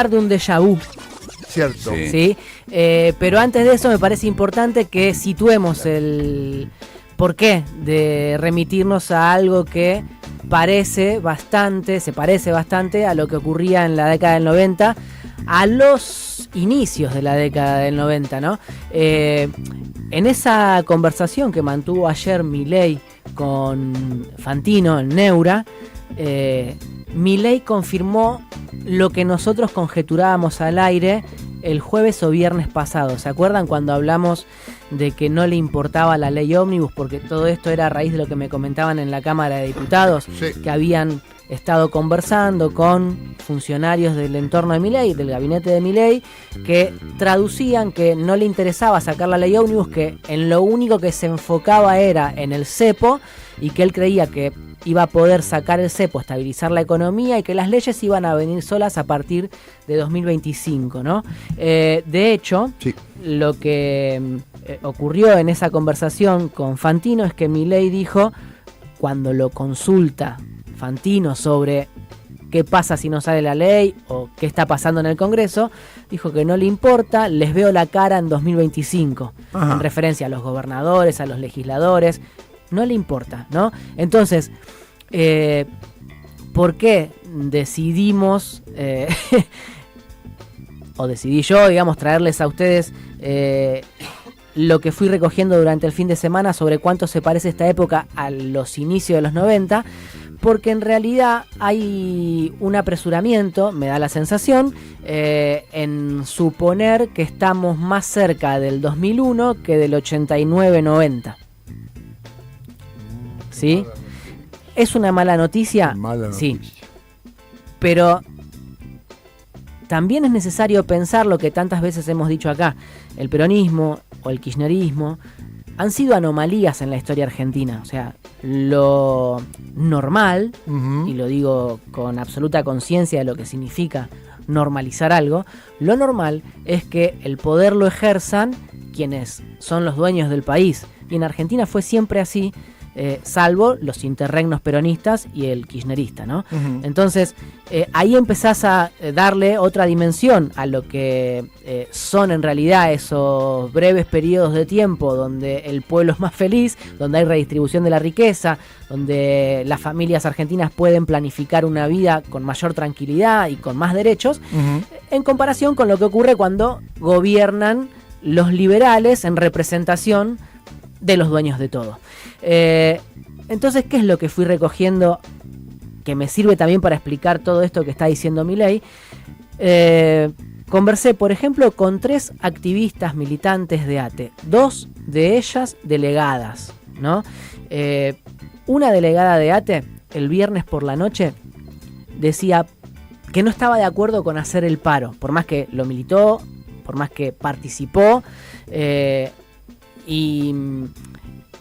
de un déjà vu. Cierto. ¿Sí? Pero antes de eso me parece importante que situemos el porqué de remitirnos a algo que se parece bastante a lo que ocurría en la década del 90, a los inicios de la década del 90, ¿no? En esa conversación que mantuvo ayer Milei con Fantino en Neura, Milei confirmó lo que nosotros conjeturábamos al aire el jueves o viernes pasado. ¿Se acuerdan cuando hablamos de que no le importaba la ley ómnibus? Porque todo esto era a raíz de lo que me comentaban en la Cámara de Diputados, Sí. que habían estado conversando con funcionarios del entorno de Milei, del gabinete de Milei, que traducían que no le interesaba sacar la ley ómnibus, que en lo único que se enfocaba era en el cepo, y que él creía que iba a poder sacar el cepo, estabilizar la economía, y que las leyes iban a venir solas a partir de 2025, ¿no? De hecho, Sí. lo que ocurrió en esa conversación con Fantino es que Milei dijo, cuando lo consulta Fantino sobre qué pasa si no sale la ley o qué está pasando en el Congreso, dijo que no le importa, les veo la cara en 2025, Ajá. en referencia a los gobernadores, a los legisladores, no le importa, ¿no? Entonces, ¿por qué decidimos, o decidí yo, digamos, traerles a ustedes lo que fui recogiendo durante el fin de semana sobre cuánto se parece esta época a los inicios de los 90? Porque en realidad hay un apresuramiento, me da la sensación, en suponer que estamos más cerca del 2001 que del 89-90. ¿Sí? ¿Es una mala noticia? Mala Sí. noticia. Pero también es necesario pensar lo que tantas veces hemos dicho acá. El peronismo o el kirchnerismo han sido anomalías en la historia argentina. O sea, lo normal, Ujú. y lo digo con absoluta conciencia de lo que significa normalizar algo, lo normal es que el poder lo ejerzan quienes son los dueños del país. Y en Argentina fue siempre así, salvo los interregnos peronistas y el kirchnerista, ¿no? Ujú. Entonces, ahí empezás a darle otra dimensión a lo que son en realidad esos breves periodos de tiempo donde el pueblo es más feliz, donde hay redistribución de la riqueza, donde las familias argentinas pueden planificar una vida con mayor tranquilidad y con más derechos, Ujú. en comparación con lo que ocurre cuando gobiernan los liberales en representación de los dueños de todo. Entonces, ¿qué es lo que fui recogiendo que me sirve también para explicar todo esto que está diciendo Milei? Conversé, por ejemplo, con 3 activistas militantes de ATE, 2 de ellas delegadas, ¿no? Una delegada de ATE, el viernes por la noche, decía que no estaba de acuerdo con hacer el paro, por más que lo militó, por más que participó, y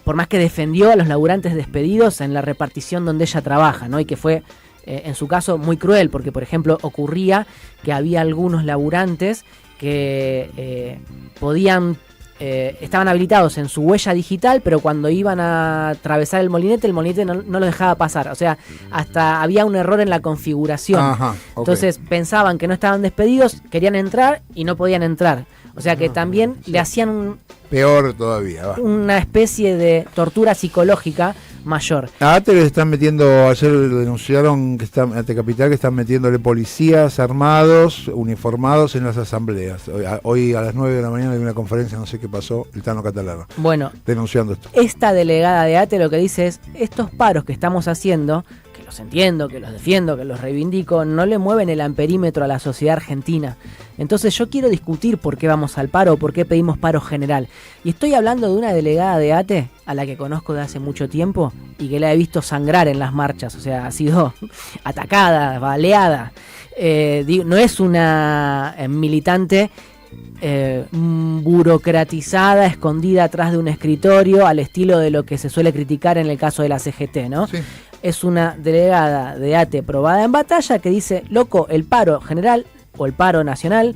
por más que defendió a los laburantes despedidos en la repartición donde ella trabaja, ¿no? Y que fue, en su caso, muy cruel, porque, por ejemplo, ocurría que había algunos laburantes que podían, estaban habilitados en su huella digital, pero cuando iban a atravesar el molinete no los dejaba pasar. O sea, hasta había un error en la configuración. Ajá, ok. Entonces pensaban que no estaban despedidos, querían entrar y no podían entrar. O sea que también le hacían Peor todavía, va. una especie de tortura psicológica mayor. A ATE le están metiendo, ayer denunciaron que está ATE Capital, que están metiéndole policías armados, uniformados en las asambleas. Hoy a las 9 de la mañana hay una conferencia, no sé qué pasó, el Tano Catalano, Bueno, denunciando esto. esta delegada de ATE lo que dice es, estos paros que estamos haciendo, que los entiendo, que los defiendo, que los reivindico, no le mueven el amperímetro a la sociedad argentina. Entonces yo quiero discutir por qué vamos al paro, por qué pedimos paro general. Y estoy hablando de una delegada de ATE a la que conozco de hace mucho tiempo y que la he visto sangrar en las marchas. O sea, ha sido atacada, baleada. No es una militante burocratizada, escondida atrás de un escritorio, al estilo de lo que se suele criticar en el caso de la CGT, ¿no? Sí. Es una delegada de ATE probada en batalla que dice, loco, el paro general o el paro nacional,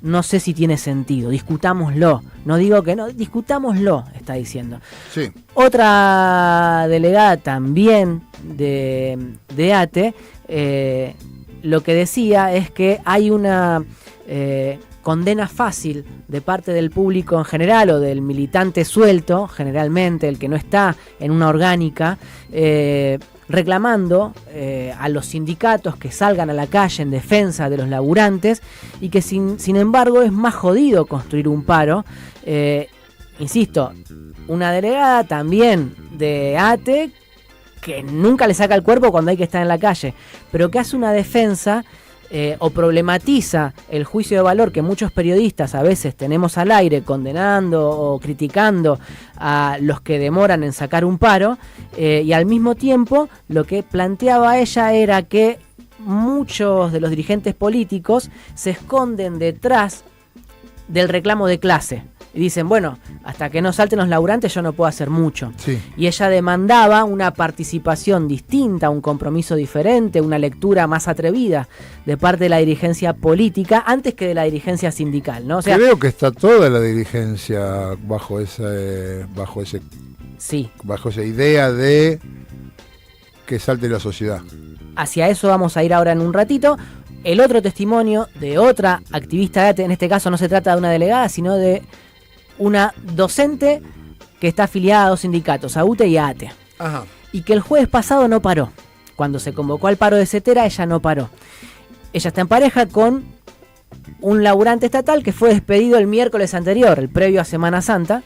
no sé si tiene sentido, discutámoslo. No digo que no, discutámoslo, está diciendo. Sí. Otra delegada también de ATE lo que decía es que hay una condena fácil de parte del público en general o del militante suelto, generalmente el que no está en una orgánica, reclamando a los sindicatos que salgan a la calle en defensa de los laburantes y que sin embargo es más jodido construir un paro. Insisto, una delegada también de ATE que nunca le saca el cuerpo cuando hay que estar en la calle, pero que hace una defensa o problematiza el juicio de valor que muchos periodistas a veces tenemos al aire condenando o criticando a los que demoran en sacar un paro, y al mismo tiempo lo que planteaba ella era que muchos de los dirigentes políticos se esconden detrás del reclamo de clase. Y dicen, bueno, hasta que no salten los laburantes yo no puedo hacer mucho. Sí. Y ella demandaba una participación distinta, un compromiso diferente, una lectura más atrevida de parte de la dirigencia política antes que de la dirigencia sindical, ¿no? O sea, creo que está toda la dirigencia bajo esa idea de que salte la sociedad. Hacia eso vamos a ir ahora en un ratito. El otro testimonio de otra activista de ATE, en este caso no se trata de una delegada, sino de una docente que está afiliada a dos sindicatos, a UTE y a ATE. Ajá. Y que el jueves pasado no paró. Cuando se convocó al paro de Cetera, ella no paró. Ella está en pareja con un laburante estatal que fue despedido el miércoles anterior, el previo a Semana Santa,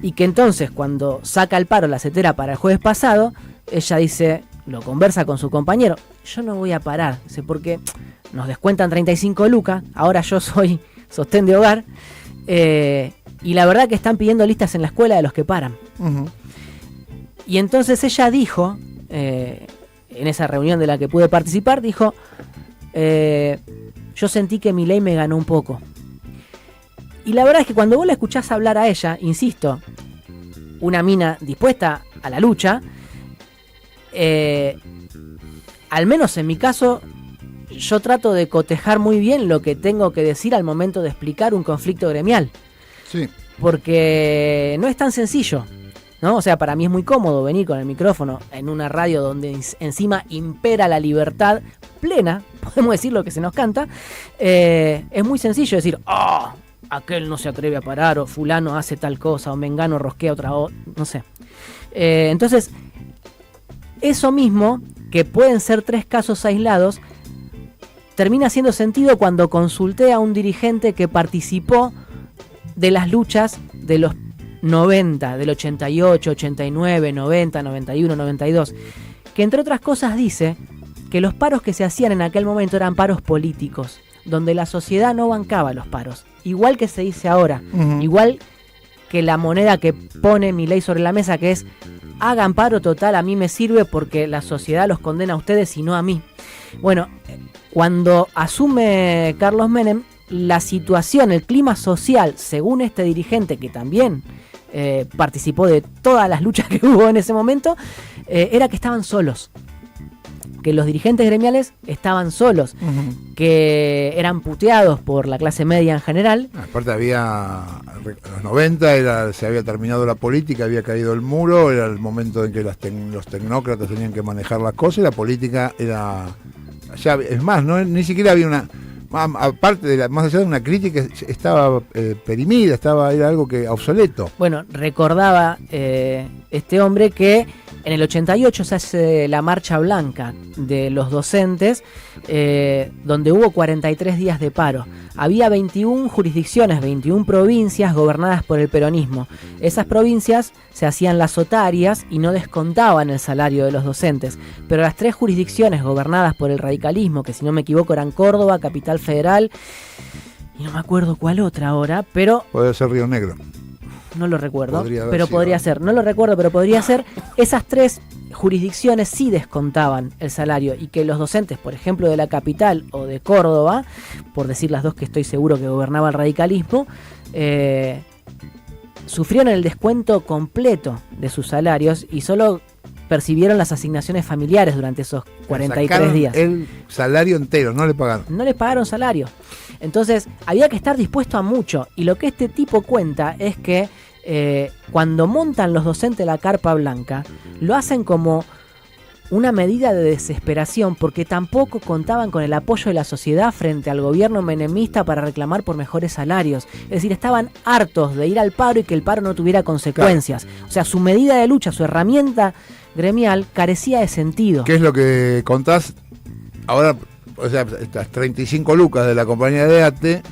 y que entonces cuando saca el paro la Cetera para el jueves pasado, ella dice, lo conversa con su compañero, yo no voy a parar, porque nos descuentan 35 lucas, ahora yo soy sostén de hogar, y la verdad que están pidiendo listas en la escuela de los que paran. Uh-huh. Y entonces ella dijo, en esa reunión de la que pude participar, dijo, yo sentí que mi ley me ganó un poco. Y la verdad es que cuando vos la escuchás hablar a ella, insisto, una mina dispuesta a la lucha, al menos en mi caso, yo trato de cotejar muy bien lo que tengo que decir al momento de explicar un conflicto gremial. Sí. Porque no es tan sencillo, ¿no? O sea, para mí es muy cómodo venir con el micrófono en una radio donde encima impera la libertad plena, podemos decir lo que se nos canta. Es muy sencillo decir, aquel no se atreve a parar, o fulano hace tal cosa, o mengano rosquea otra, no sé. Entonces, eso mismo, que pueden ser 3 casos aislados, termina haciendo sentido cuando consulté a un dirigente que participó de las luchas de los 90, del 88, 89, 90, 91, 92, que entre otras cosas dice que los paros que se hacían en aquel momento eran paros políticos, donde la sociedad no bancaba los paros, igual que se dice ahora, uh-huh. Igual que la moneda que pone Milei sobre la mesa, que es hagan paro total, a mí me sirve porque la sociedad los condena a ustedes y no a mí. Bueno, cuando asume Carlos Menem, la situación, el clima social, según este dirigente que también participó de todas las luchas que hubo en ese momento, era que estaban solos. Que los dirigentes gremiales estaban solos, uh-huh. Que eran puteados por la clase media en general. Aparte había, en los 90 se había terminado la política, había caído el muro, era el momento en que los tecnócratas tenían que manejar las cosas y la política era... Ya, es más, ni siquiera había una... Aparte de más allá de una crítica, estaba perimida, era algo que obsoleto. Bueno, recordaba este hombre que en el 88 se hace la marcha blanca de los docentes, donde hubo 43 días de paro. Había 21 jurisdicciones, 21 provincias gobernadas por el peronismo. Esas provincias se hacían las otarias y no descontaban el salario de los docentes. Pero las 3 jurisdicciones gobernadas por el radicalismo, que si no me equivoco eran Córdoba, Capital Federal, y no me acuerdo cuál otra ahora, pero... Puede ser Río Negro. No lo recuerdo, pero podría ser. No lo recuerdo, pero podría ser. Esas 3 jurisdicciones sí descontaban el salario y que los docentes, por ejemplo, de la capital o de Córdoba, por decir las 2 que estoy seguro que gobernaba el radicalismo, sufrieron el descuento completo de sus salarios y solo percibieron las asignaciones familiares durante esos 43 días. El salario entero, no le pagaron. No les pagaron salario. Entonces, había que estar dispuesto a mucho. Y lo que este tipo cuenta es que cuando montan los docentes la carpa blanca, lo hacen como una medida de desesperación porque tampoco contaban con el apoyo de la sociedad frente al gobierno menemista para reclamar por mejores salarios. Es decir, estaban hartos de ir al paro y que el paro no tuviera consecuencias. Claro. O sea, su medida de lucha, su herramienta gremial carecía de sentido. ¿Qué es lo que contás? Ahora, o sea, estas 35 lucas de la compañía de ATE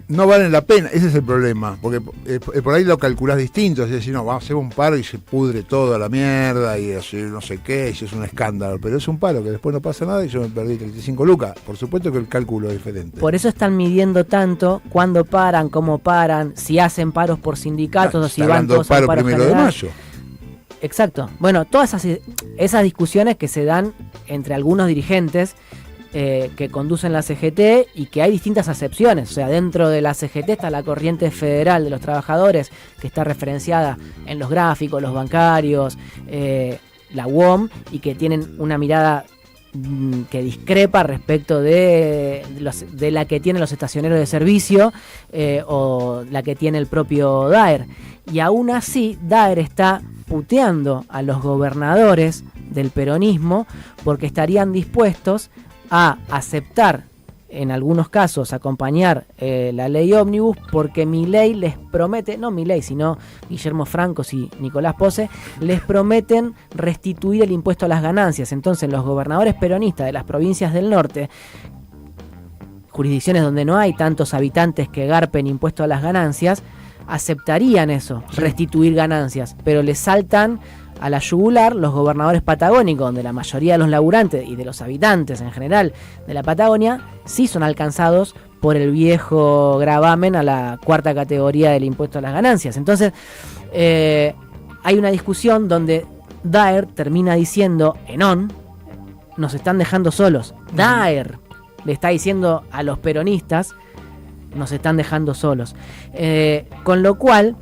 no valen la pena, ese es el problema, porque por ahí lo calculás distinto, es decir, no, vamos a hacer un paro y se pudre todo a la mierda y así, no sé qué, y es un escándalo, pero es un paro que después no pasa nada y yo me perdí 35 lucas, por supuesto que el cálculo es diferente. Por eso están midiendo tanto cuándo paran, cómo paran, si hacen paros por sindicatos o si van todos al paro primero general. De mayo. Exacto, bueno, todas esas discusiones que se dan entre algunos dirigentes que conducen la CGT y que hay distintas acepciones. O sea, dentro de la CGT está la corriente federal de los trabajadores, que está referenciada en los gráficos, los bancarios, la UOM, y que tienen una mirada que discrepa respecto de la que tienen los estacioneros de servicio o la que tiene el propio Daer. Y aún así, Daer está puteando a los gobernadores del peronismo porque estarían dispuestos a aceptar, en algunos casos, acompañar la ley ómnibus, porque Milei les promete, no Milei, sino Guillermo Francos y Nicolás Pose, les prometen restituir el impuesto a las ganancias. Entonces, los gobernadores peronistas de las provincias del norte, jurisdicciones donde no hay tantos habitantes que garpen impuesto a las ganancias, aceptarían eso, sí, restituir ganancias, pero les saltan a la yugular los gobernadores patagónicos, donde la mayoría de los laburantes y de los habitantes en general de la Patagonia sí son alcanzados por el viejo gravamen a la cuarta categoría del impuesto a las ganancias. Entonces, hay una discusión donde Daer termina diciendo, Enón, nos están dejando solos. Daer le está diciendo a los peronistas, nos están dejando solos. Con lo cual,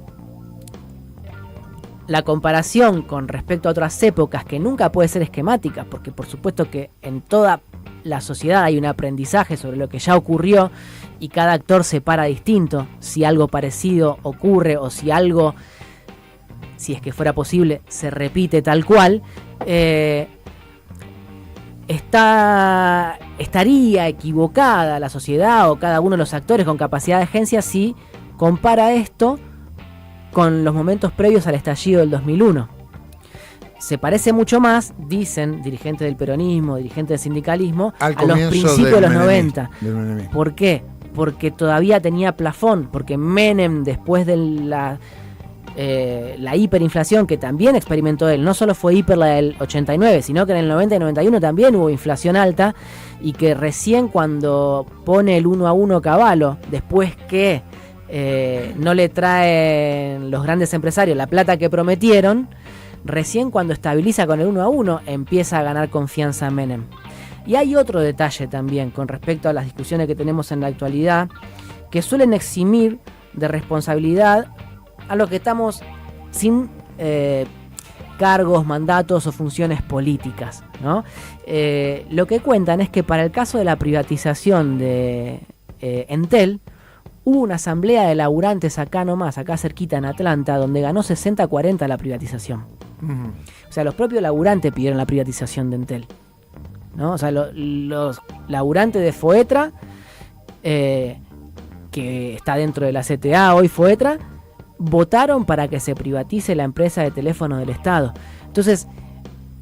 la comparación con respecto a otras épocas, que nunca puede ser esquemática, porque por supuesto que en toda la sociedad hay un aprendizaje sobre lo que ya ocurrió y cada actor se para distinto si algo parecido ocurre o si algo, si es que fuera posible, se repite tal cual. Estaría equivocada la sociedad o cada uno de los actores con capacidad de agencia si compara esto con los momentos previos al estallido del 2001. Se parece mucho más, dicen dirigentes del peronismo, dirigentes del sindicalismo, a los principios de los 90. ¿Por qué? Porque todavía tenía plafón, porque Menem, después de la hiperinflación que también experimentó él, no solo fue hiper la del 89, sino que en el 90 y 91 también hubo inflación alta, y que recién cuando pone el 1 a 1 Cavallo, después que no le traen los grandes empresarios la plata que prometieron, recién cuando estabiliza con el 1 a 1 empieza a ganar confianza Menem. Y hay otro detalle también con respecto a las discusiones que tenemos en la actualidad, que suelen eximir de responsabilidad a los que estamos sin cargos, mandatos o funciones políticas, ¿no? Lo que cuentan es que para el caso de la privatización de Entel, hubo una asamblea de laburantes acá nomás, acá cerquita en Atlanta, donde ganó 60-40 la privatización. Uh-huh. O sea, los propios laburantes pidieron la privatización de Entel, ¿no? O sea, los laburantes de Foetra, que está dentro de la CTA hoy Foetra, votaron para que se privatice la empresa de teléfono del Estado. Entonces,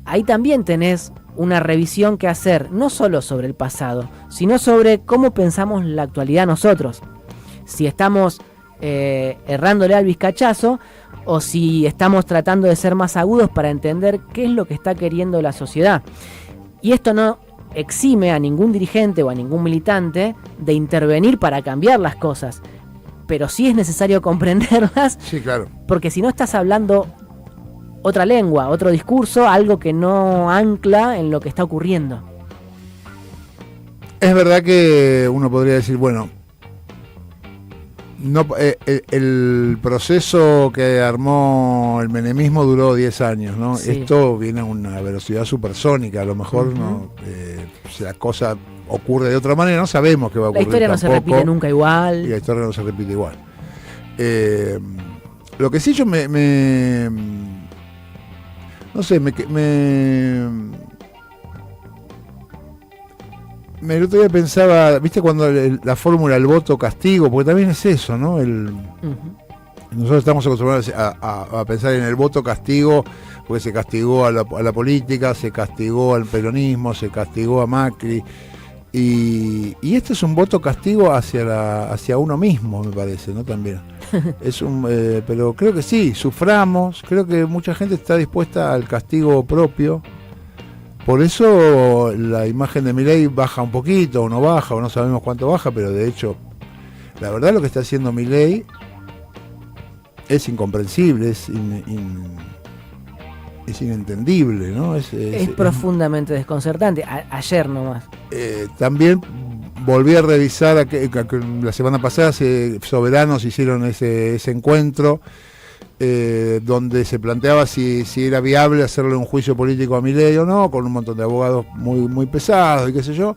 ahí también tenés una revisión que hacer, no solo sobre el pasado, sino sobre cómo pensamos la actualidad nosotros. Si estamos errándole al vizcachazo o si estamos tratando de ser más agudos para entender qué es lo que está queriendo la sociedad. Y esto no exime a ningún dirigente o a ningún militante de intervenir para cambiar las cosas, pero sí es necesario comprenderlas. Sí, claro. Porque si no estás hablando otra lengua, otro discurso, algo que no ancla en lo que está ocurriendo. Es verdad que uno podría decir, bueno, no, el proceso que armó el menemismo duró 10 años, ¿no? Sí. Esto viene a una velocidad supersónica, a lo mejor, uh-huh, ¿no? Si la cosa ocurre de otra manera, no sabemos qué va a ocurrir. La historia tampoco, no se repite nunca igual. Y la historia no se repite igual. Lo que sí yo no no sé, el otro día pensaba, ¿viste cuando la fórmula el voto castigo? Porque también es eso, ¿no? Nosotros estamos acostumbrados a pensar en el voto castigo, porque se castigó a la política, se castigó al peronismo, se castigó a Macri. Y este es un voto castigo hacia uno mismo, me parece, ¿no? También. Pero creo que sí, suframos, creo que mucha gente está dispuesta al castigo propio. Por eso la imagen de Milei baja un poquito, o no baja, o no sabemos cuánto baja, pero de hecho, la verdad lo que está haciendo Milei es incomprensible, es inentendible, ¿no? Es profundamente desconcertante. Ayer nomás. También volví a revisar la semana pasada, Soberanos hicieron ese encuentro donde se planteaba si era viable hacerle un juicio político a Milei o no, con un montón de abogados muy, muy pesados y qué sé yo.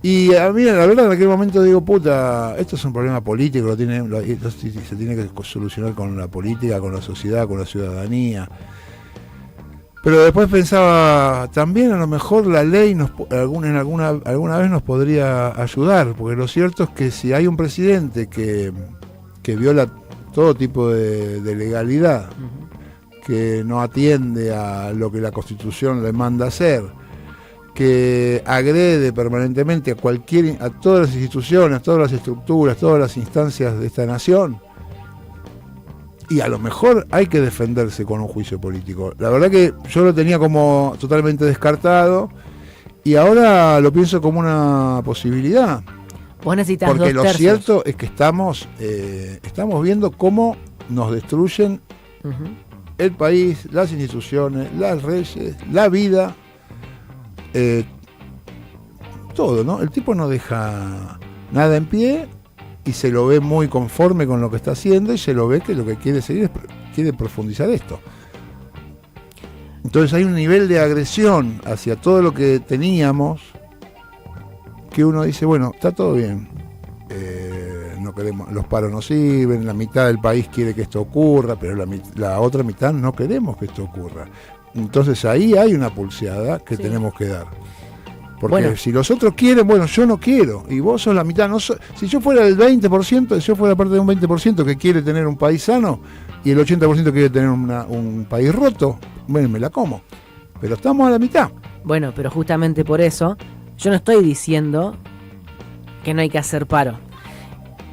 Y a mí, la verdad, en aquel momento digo, puta, esto es un problema político, se tiene que solucionar con la política, con la sociedad, con la ciudadanía. Pero después pensaba, también a lo mejor la ley alguna vez nos podría ayudar, porque lo cierto es que si hay un presidente que viola todo tipo de legalidad, que no atiende a lo que la Constitución le manda hacer, que agrede permanentemente a todas las instituciones, todas las estructuras, todas las instancias de esta nación, y a lo mejor hay que defenderse con un juicio político. La verdad que yo lo tenía como totalmente descartado y ahora lo pienso como una posibilidad. Vos necesitas porque 2 lo tercios. cierto es que estamos viendo cómo nos destruyen el país, las instituciones, las leyes, la vida, todo, ¿no? El tipo no deja nada en pie y se lo ve muy conforme con lo que está haciendo y se lo ve que lo que quiere seguir quiere profundizar esto. Entonces hay un nivel de agresión hacia todo lo que teníamos que uno dice, bueno, está todo bien, no queremos, los paros no sirven, la mitad del país quiere que esto ocurra, pero la otra mitad no queremos que esto ocurra. Entonces ahí hay una pulseada que tenemos que dar. Porque si los otros quieren, bueno, yo no quiero, y vos sos la mitad. Si yo fuera el 20%, si yo fuera parte de un 20% que quiere tener un país sano, y el 80% quiere tener un país roto, bueno, me la como. Pero estamos a la mitad. Bueno, pero justamente por eso, yo no estoy diciendo que no hay que hacer paro.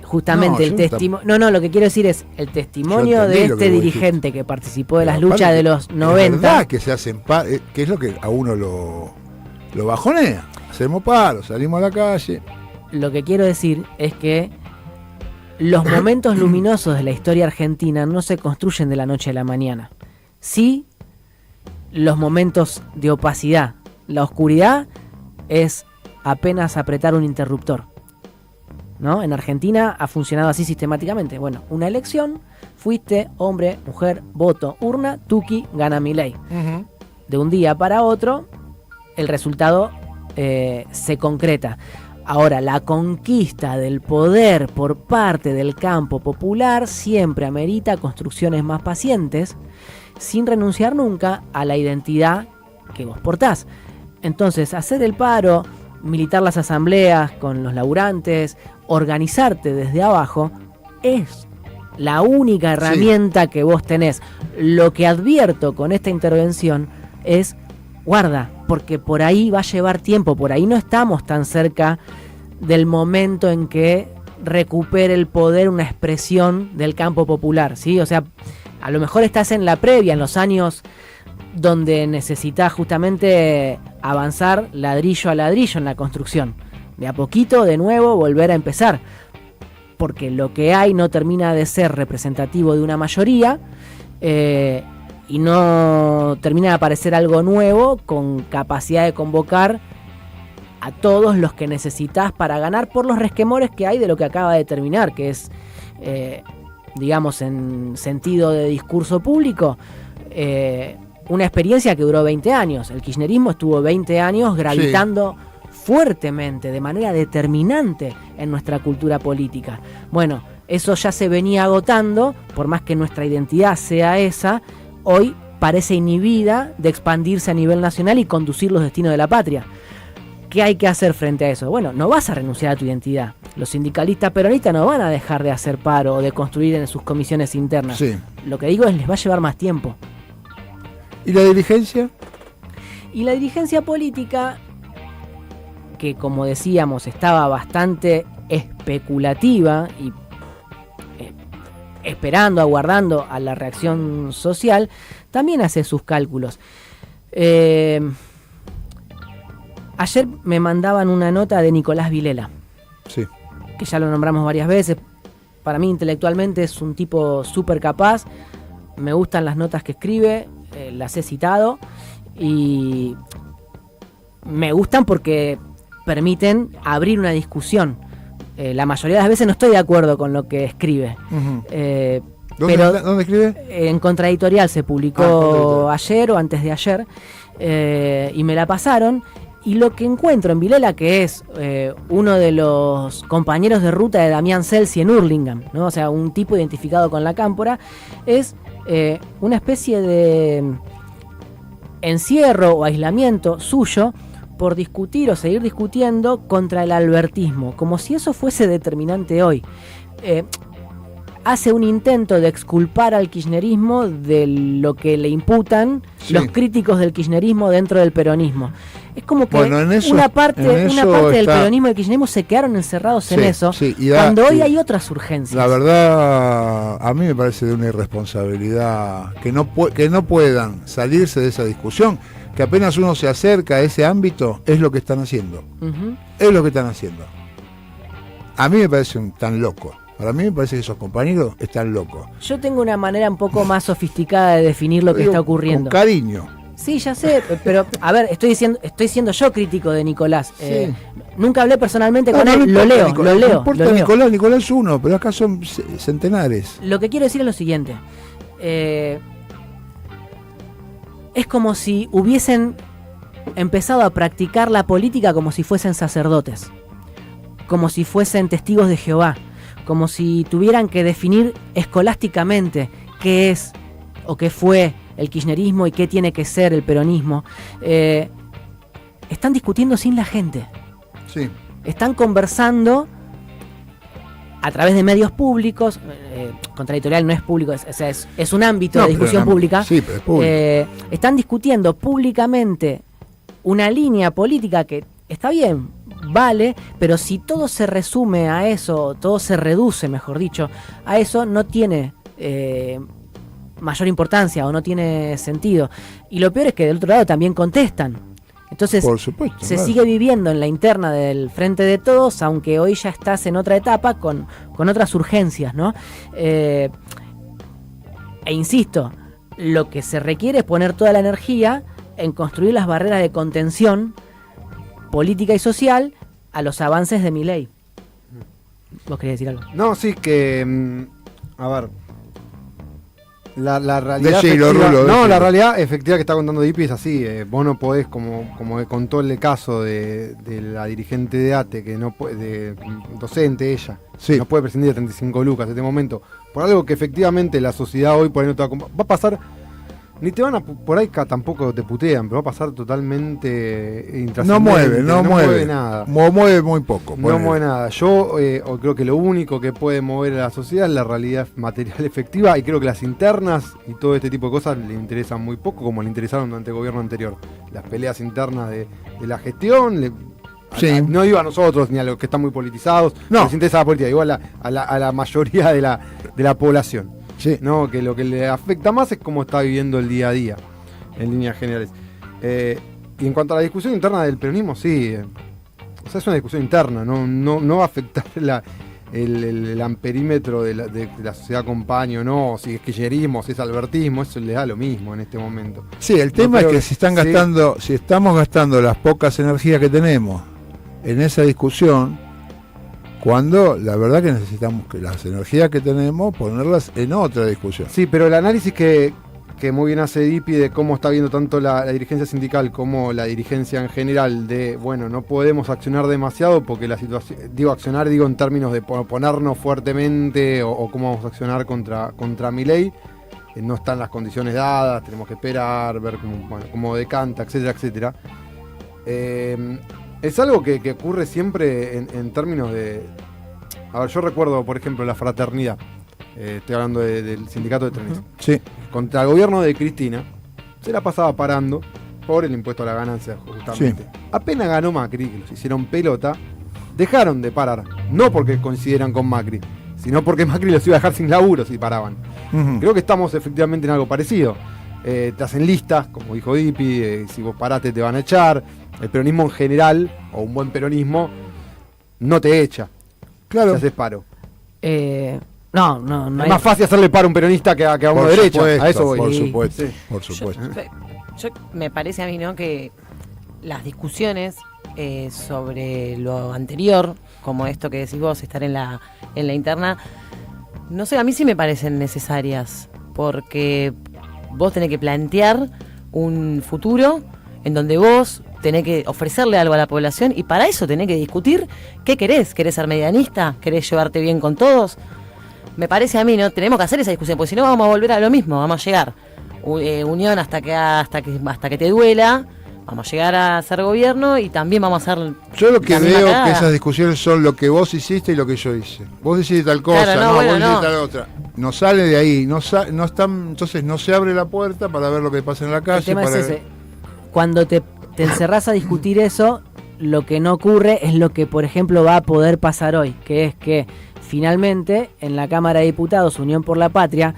Justamente el testimonio... No, lo que quiero decir es el testimonio de este dirigente que participó de las luchas de los 90. Es verdad que se hacen paro, que es lo que a uno lo bajonea. Hacemos paro, salimos a la calle. Lo que quiero decir es que los momentos luminosos de la historia argentina no se construyen de la noche a la mañana. Sí, los momentos de opacidad. La oscuridad es apenas apretar un interruptor, ¿no? En Argentina ha funcionado así sistemáticamente. Bueno, una elección, fuiste hombre, mujer, voto, urna, tuki, gana Milei. De un día para otro, el resultado se concreta. Ahora, la conquista del poder por parte del campo popular siempre amerita construcciones más pacientes, sin renunciar nunca a la identidad que vos portás. Entonces, hacer el paro, militar las asambleas con los laburantes, organizarte desde abajo, es la única herramienta que vos tenés. Lo que advierto con esta intervención es, guarda, porque por ahí va a llevar tiempo, por ahí no estamos tan cerca del momento en que recupere el poder una expresión del campo popular, ¿sí? O sea, a lo mejor estás en la previa, en los años donde necesitas justamente avanzar ladrillo a ladrillo en la construcción. De a poquito, de nuevo, volver a empezar. Porque lo que hay no termina de ser representativo de una mayoría y no termina de aparecer algo nuevo con capacidad de convocar a todos los que necesitas para ganar por los resquemores que hay de lo que acaba de terminar, que es, digamos, en sentido de discurso público, una experiencia que duró 20 años. El kirchnerismo estuvo 20 años gravitando fuertemente, de manera determinante en nuestra cultura política. Bueno, eso ya se venía agotando, por más que nuestra identidad sea esa, hoy parece inhibida de expandirse a nivel nacional y conducir los destinos de la patria. ¿Qué hay que hacer frente a eso? Bueno, no vas a renunciar a tu identidad. Los sindicalistas peronistas no van a dejar de hacer paro o de construir en sus comisiones internas. Sí. Lo que digo es, les va a llevar más tiempo. ¿Y la dirigencia? Y la dirigencia política, que como decíamos estaba bastante especulativa y esperando, aguardando a la reacción social, también hace sus cálculos. Ayer me mandaban una nota de Nicolás Vilela, Sí. que ya lo nombramos varias veces. Para mí intelectualmente es un tipo súper capaz, me gustan las notas que escribe, las he citado y me gustan porque permiten abrir una discusión. La mayoría de las veces no estoy de acuerdo con lo que escribe. ¿Dónde escribe? En Contraeditorial se publicó ayer o antes de ayer, y me la pasaron. Y lo que encuentro en Vilela, que es uno de los compañeros de ruta de Damián Celsi en Hurlingham, ¿no? O sea, un tipo identificado con la cámpora, es una especie de encierro o aislamiento suyo por discutir o seguir discutiendo contra el albertismo, como si eso fuese determinante hoy. Hace un intento de exculpar al kirchnerismo de lo que le imputan los críticos del kirchnerismo dentro del peronismo. Es como que una parte del peronismo y del kirchnerismo se quedaron encerrados en eso, cuando hoy hay otras urgencias. La verdad, a mí me parece de una irresponsabilidad que no puedan salirse de esa discusión, que apenas uno se acerca a ese ámbito, es lo que están haciendo. Es lo que están haciendo. A mí me parece tan loco. Para mí me parece que esos compañeros están locos. Yo tengo una manera un poco más sofisticada de definir lo que está ocurriendo. Con cariño. Sí, ya sé, pero a ver, estoy siendo yo crítico de Nicolás. Nunca hablé personalmente con él, lo leo. No importa Nicolás es uno, pero acá son centenares. Lo que quiero decir es lo siguiente. Es como si hubiesen empezado a practicar la política como si fuesen sacerdotes, como si fuesen testigos de Jehová, como si tuvieran que definir escolásticamente qué es o qué fue el kirchnerismo y qué tiene que ser el peronismo. Están discutiendo sin la gente. Sí. Están conversando a través de medios públicos. Contraeditorial no es público, es un ámbito de discusión pública. Sí, pero es público. Están discutiendo públicamente una línea política que está bien, vale, pero si todo se resume a eso, todo se reduce, mejor dicho, a eso, no tiene mayor importancia o no tiene sentido. Y lo peor es que del otro lado también contestan. Entonces, por supuesto, se sigue viviendo en la interna del Frente de Todos, aunque hoy ya estás en otra etapa con otras urgencias, ¿no? E insisto, lo que se requiere es poner toda la energía en construir las barreras de contención política y social a los avances de Milei. ¿Vos querías decir algo? No, sí, que a ver, la realidad la realidad efectiva que está contando Dipi es así. Vos no podés, como contó el caso de la dirigente de ATE, que no puede, docente ella, no puede prescindir de 35 lucas en este momento, por algo que efectivamente la sociedad hoy por ahí no te va a pasar. Ni te van a, por ahí tampoco te putean, pero va a pasar totalmente intrascendente. No mueve nada. Mueve muy poco. No mueve nada. Yo creo que lo único que puede mover a la sociedad es la realidad material efectiva, y creo que las internas y todo este tipo de cosas le interesan muy poco, como le interesaron durante el gobierno anterior. Las peleas internas de la gestión, no digo a nosotros ni a los que están muy politizados, no les interesa la política, digo a la mayoría de la población. Sí. No, que lo que le afecta más es cómo está viviendo el día a día, en líneas generales. Y en cuanto a la discusión interna del peronismo, sí, es una discusión interna, no va a afectar el amperímetro de la sociedad compañía o no, si es kirchnerismo, si es albertismo, eso le da lo mismo en este momento. Sí, el tema es que si estamos gastando las pocas energías que tenemos en esa discusión, cuando la verdad que necesitamos que las energías que tenemos ponerlas en otra discusión. Sí, pero el análisis que muy bien hace Dipi de cómo está viendo tanto la dirigencia sindical como la dirigencia en general, de bueno, no podemos accionar demasiado porque la situación, accionar en términos de ponernos fuertemente o cómo vamos a accionar contra Milei, no están las condiciones dadas, tenemos que esperar, ver cómo decanta, etcétera, etcétera. Es algo que ocurre siempre en términos de... A ver, yo recuerdo, por ejemplo, la fraternidad. Estoy hablando del sindicato de trenes. Sí. Contra el gobierno de Cristina, se la pasaba parando por el impuesto a la ganancia, justamente. Sí. Apenas ganó Macri, que los hicieron pelota, dejaron de parar. No porque coincidieran con Macri, sino porque Macri los iba a dejar sin laburo si paraban. Creo que estamos efectivamente en algo parecido. Te hacen listas, como dijo Dipi, si vos paraste te van a echar. El peronismo en general, o un buen no te echa. Claro. Si haces paro. No Es más fácil hacerle paro a un peronista que a uno Por derecha. supuesto, A eso voy. por supuesto, Sí. por supuesto. Yo me parece a mí, ¿no?, que las discusiones sobre lo anterior, como esto que decís vos, estar en la interna, no sé, a mí sí me parecen necesarias, porque vos tenés que plantear un futuro en donde vos tenés que ofrecerle algo a la población, y para eso tenés que discutir qué querés. ¿Querés ser medianista? ¿Querés llevarte bien con todos? Me parece a mí, ¿no? Tenemos que hacer esa discusión, porque si no vamos a volver a lo mismo, vamos a llegar unión hasta que te duela, vamos a llegar a ser gobierno y también vamos a hacer... Yo lo que la misma veo cagada. que esas discusiones son lo que vos hiciste y lo que yo hice. Vos hiciste tal cosa, Claro, no, bueno, vos no. hiciste tal otra. No sale de ahí, no están, entonces no se abre la puerta para ver lo que pasa en la calle. El tema para es ese. Cuando te encerrás a discutir eso, lo que no ocurre es lo que, por ejemplo, va a poder pasar hoy, que es que finalmente en la Cámara de Diputados Unión por la Patria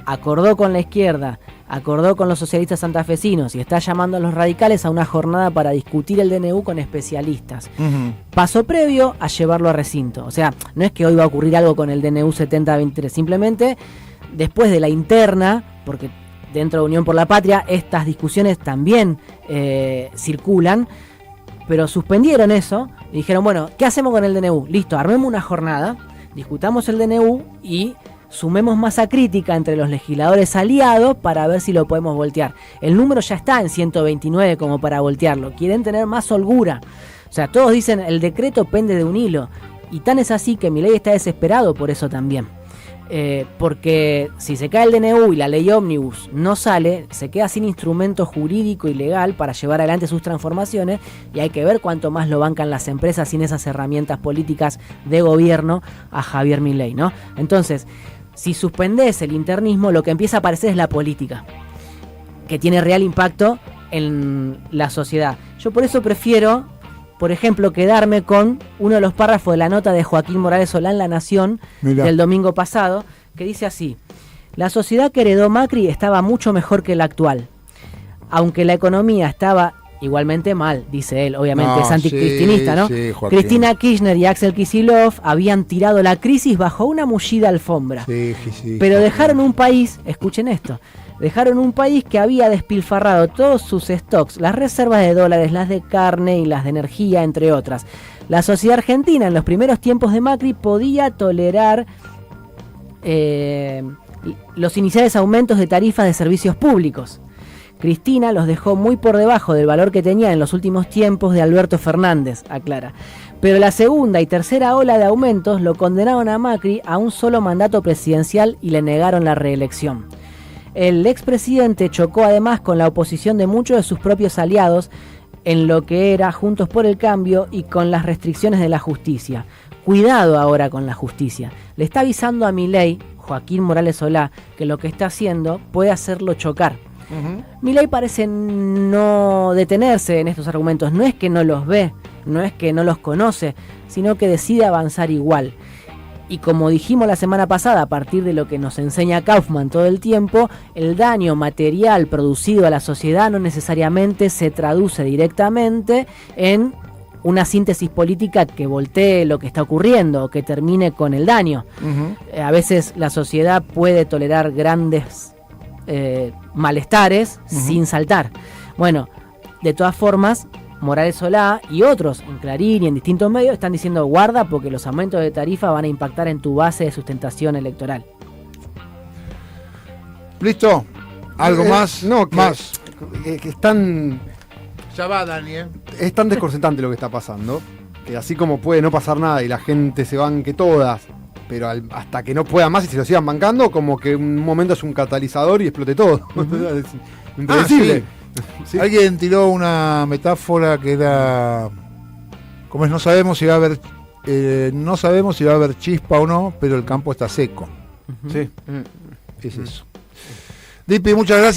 acordó con la izquierda, acordó con los socialistas santafesinos y está llamando a los radicales a una jornada para discutir el DNU con especialistas. Paso previo a llevarlo a recinto. O sea, no es que hoy va a ocurrir algo con el DNU 7023, simplemente después de la interna, porque dentro de Unión por la Patria estas discusiones también circulan, pero suspendieron eso y dijeron, bueno, ¿qué hacemos con el DNU? Listo, armemos una jornada, discutamos el DNU y sumemos masa crítica entre los legisladores aliados para ver si lo podemos voltear. El número ya está en 129 como para voltearlo. Quieren tener más holgura. O sea, todos dicen el decreto pende de un hilo. Y tan es así que Milei está desesperado por eso también. Porque si se cae el DNU y la ley ómnibus no sale, se queda sin instrumento jurídico y legal para llevar adelante sus transformaciones, y hay que ver cuánto más lo bancan las empresas sin esas herramientas políticas de gobierno a Javier Milei, ¿no? Entonces, si suspendés el internismo, lo que empieza a aparecer es la política, que tiene real impacto en la sociedad. Yo por eso prefiero, por ejemplo, quedarme con uno de los párrafos de la nota de Joaquín Morales Solá en La Nación del domingo pasado, que dice así: la sociedad que heredó Macri estaba mucho mejor que la actual. Aunque la economía estaba igualmente mal, dice él, obviamente es anticristinista, ¿no? Sí, Cristina Kirchner y Axel Kicillof habían tirado la crisis bajo una mullida alfombra. Sí, Pero dejaron un país, escuchen esto, dejaron un país que había despilfarrado todos sus stocks, las reservas de dólares, las de carne y las de energía, entre otras. La sociedad argentina en los primeros tiempos de Macri podía tolerar los iniciales aumentos de tarifas de servicios públicos. Cristina los dejó muy por debajo del valor que tenía en los últimos tiempos de Alberto Fernández, aclara. Pero la segunda y tercera ola de aumentos lo condenaron a Macri a un solo mandato presidencial y le negaron la reelección. El expresidente chocó además con la oposición de muchos de sus propios aliados en lo que era Juntos por el Cambio y con las restricciones de la justicia. Cuidado ahora con la justicia. Le está avisando a Milei, Joaquín Morales Solá, que lo que está haciendo puede hacerlo chocar. Milei parece no detenerse en estos argumentos. No es que no los ve, no es que no los conoce, sino que decide avanzar igual. Y como dijimos la semana pasada, a partir de lo que nos enseña Kaufman todo el tiempo, el daño material producido a la sociedad no necesariamente se traduce directamente en una síntesis política que voltee lo que está ocurriendo o que termine con el daño. A veces la sociedad puede tolerar grandes malestares sin saltar. Bueno, de todas formas, Morales Solá y otros en Clarín y en distintos medios están diciendo guarda porque los aumentos de tarifa van a impactar en tu base de sustentación electoral. ¿Listo? ¿Algo más? No, más. Que están... Ya va, Dani, Es tan desconcertante lo que está pasando, que así como puede no pasar nada y la gente se banque todas pero hasta que no pueda más y se lo sigan bancando, como que un momento es un catalizador y explote todo. Es impredecible. Sí. Alguien tiró una metáfora que era, como es, no sabemos si va a haber chispa o no, pero el campo está seco. Sí. Es eso. Dipi, muchas gracias.